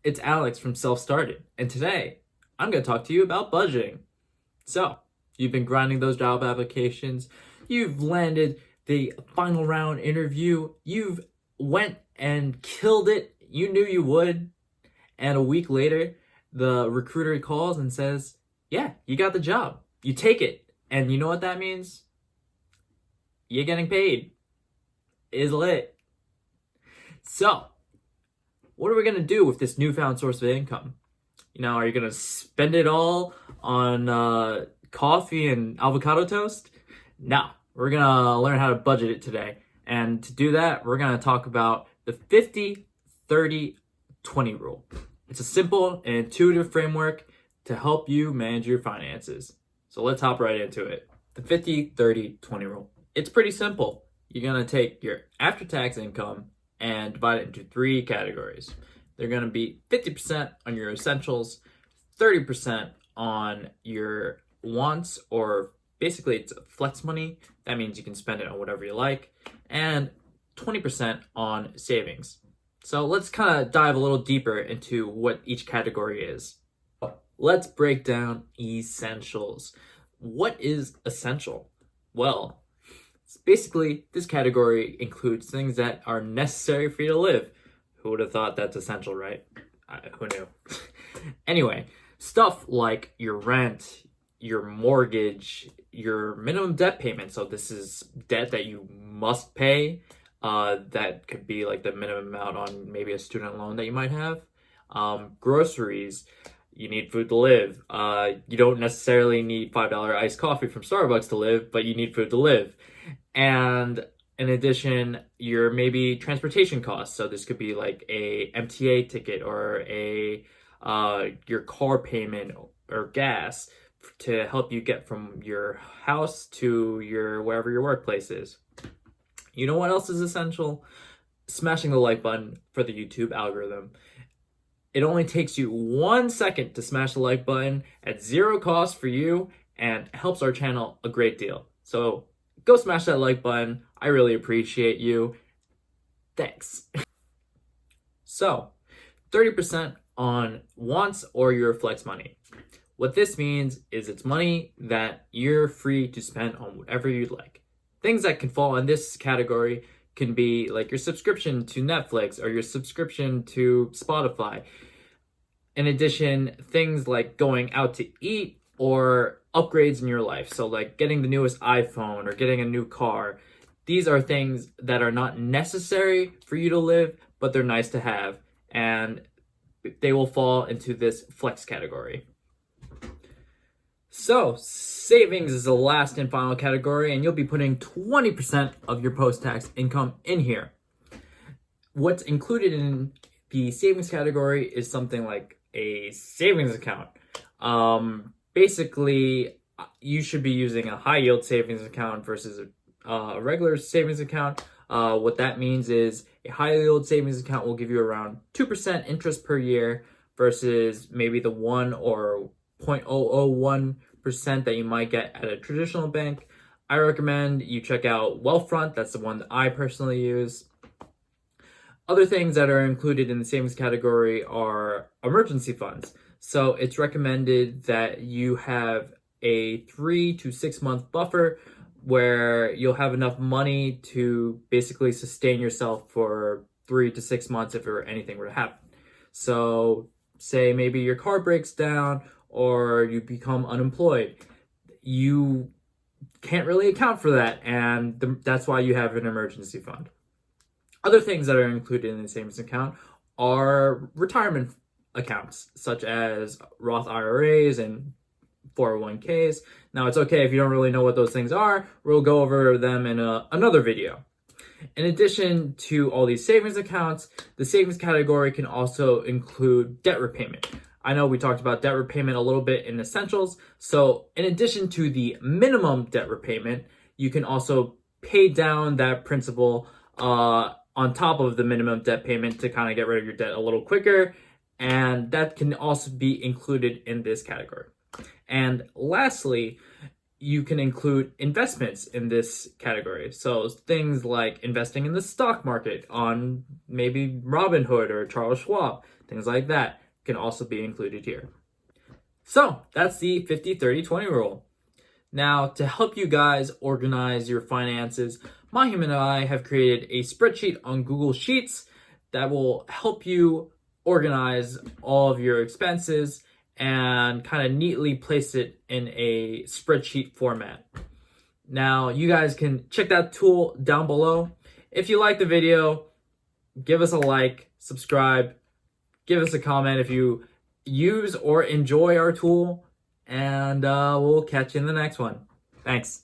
it's Alex from Self Started, and today I'm going to talk to you about budgeting. So, you've been grinding those job applications, you've landed the final round interview, you've went and killed it, you knew you would, and a week later, the recruiter calls and says, yeah, you got the job. You take it. And you know what that means? You're getting paid. Is lit. So, what are we going to do with this newfound source of income? Are you going to spend it all on coffee and avocado toast? No, we're going to learn how to budget it today. And to do that, we're going to talk about the 50-30-20 rule. It's a simple and intuitive framework to help you manage your finances. So let's hop right into it. The 50-30-20 rule. It's pretty simple. You're going to take your after-tax income and divide it into three categories. They're going to be 50% on your essentials, 30% on your wants, or basically it's flex money. That means you can spend it on whatever you like, and 20% on savings. So let's kind of dive a little deeper into what each category is. Let's break down essentials. What is essential? Well, basically, this category includes things that are necessary for you to live. Who would have thought that's essential, right? Who knew? Anyway, stuff like your rent, your mortgage, your minimum debt payment. So this is debt that you must pay. That could be like the minimum amount on maybe a student loan that you might have. Groceries. You need food to live. You don't necessarily need $5 iced coffee from Starbucks to live, but you need food to live. And in addition, your maybe transportation costs. So this could be like a MTA ticket or your car payment or gas to help you get from your house to wherever your workplace is. You know what else is essential? Smashing the like button for the YouTube algorithm. It only takes you 1 second to smash the like button at zero cost for you and helps our channel a great deal. So go smash that like button. I really appreciate you. Thanks. So 30% on wants or your flex money. What this means is it's money that you're free to spend on whatever you'd like. Things that can fall in this category can be like your subscription to Netflix or your subscription to Spotify. In addition, things like going out to eat or upgrades in your life. So like getting the newest iPhone or getting a new car. These are things that are not necessary for you to live, but they're nice to have. And they will fall into this flex category. So savings is the last and final category, and you'll be putting 20% of your post-tax income in here. What's included in the savings category is something like a savings account. Basically, you should be using a high yield savings account versus a regular savings account. What that means is a high yield savings account will give you around 2% interest per year versus maybe the 1 or 0.001% that you might get at a traditional bank. I recommend you check out Wealthfront. That's the one that I personally use. Other things that are included in the savings category are emergency funds. So it's recommended that you have a 3 to 6 month buffer where you'll have enough money to basically sustain yourself for 3 to 6 months if anything were to happen. So say maybe your car breaks down or you become unemployed. You can't really account for that, and that's why you have an emergency fund. Other things that are included in the savings account are retirement accounts, such as Roth IRAs and 401ks. Now, it's okay if you don't really know what those things are. We'll go over them in another video. In addition to all these savings accounts, the savings category can also include debt repayment. I know we talked about debt repayment a little bit in essentials. So in addition to the minimum debt repayment, you can also pay down that principal on top of the minimum debt payment to kind of get rid of your debt a little quicker. And that can also be included in this category. And lastly, you can include investments in this category. So things like investing in the stock market on maybe Robinhood or Charles Schwab. things like that can also be included here. So that's the 50-30-20 rule. Now, to help you guys organize your finances, Mahim and I have created a spreadsheet on Google Sheets that will help you organize all of your expenses and kind of neatly place it in a spreadsheet format. Now, you guys can check that tool down below. If you like the video, give us a like, subscribe, give us a comment if you use or enjoy our tool, and we'll catch you in the next one. Thanks.